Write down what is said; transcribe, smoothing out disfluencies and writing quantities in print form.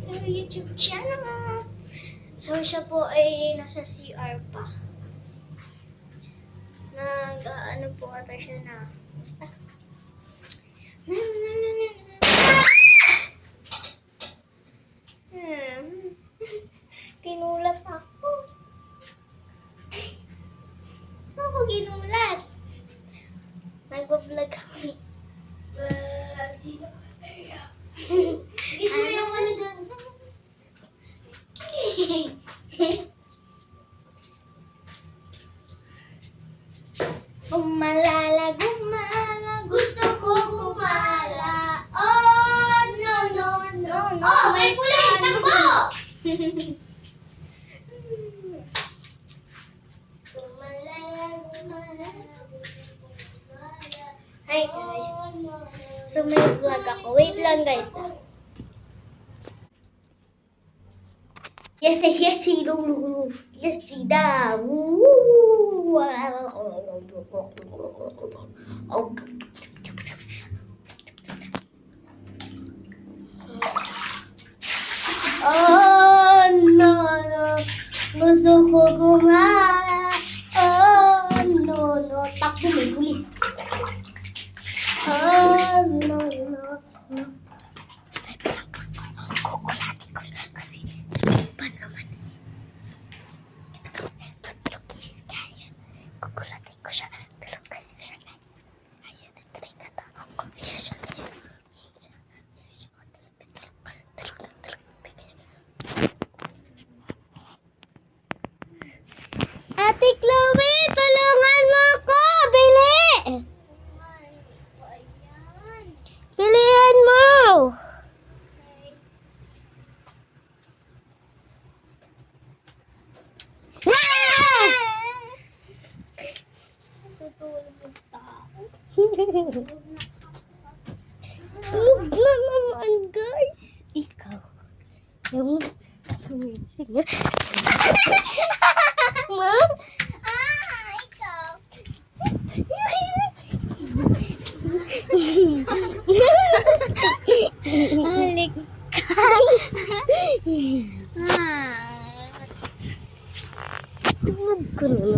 sa YouTube channel. So, siya po ay nasa CR pa. Ano po ata siya na. Basta. Kinulat ako. Ako ginulat. Nag-vlog ako eh. Di na kaya. Gito yung ano dyan. Gumalala, gumala, gusto ko gumala. Oh, no, no, no, no. Oh, may kulay, takbo! Gumalala, gumala, gumala. Hi guys. So may vlog ako. Wait lang guys ah. Yes, yes, yes, da. Oh, no, no. Gusto ko gumala. Oh, no, no. Takbo may huli. Oh, no, no. Kukulatin ko siya kasi pa naman. Kukulatin ko siya. Tulog kasi siya. Ayan, natry ka na ako. Ayan siya. Ate Chloe, tulungan mo ako! Bili! Bilihan mo! Tutulog yung tao. Tulog na naman, guys. Ikaw. Yung sumising. Ma'am? Ikaw. Halik ka. Tulog ko na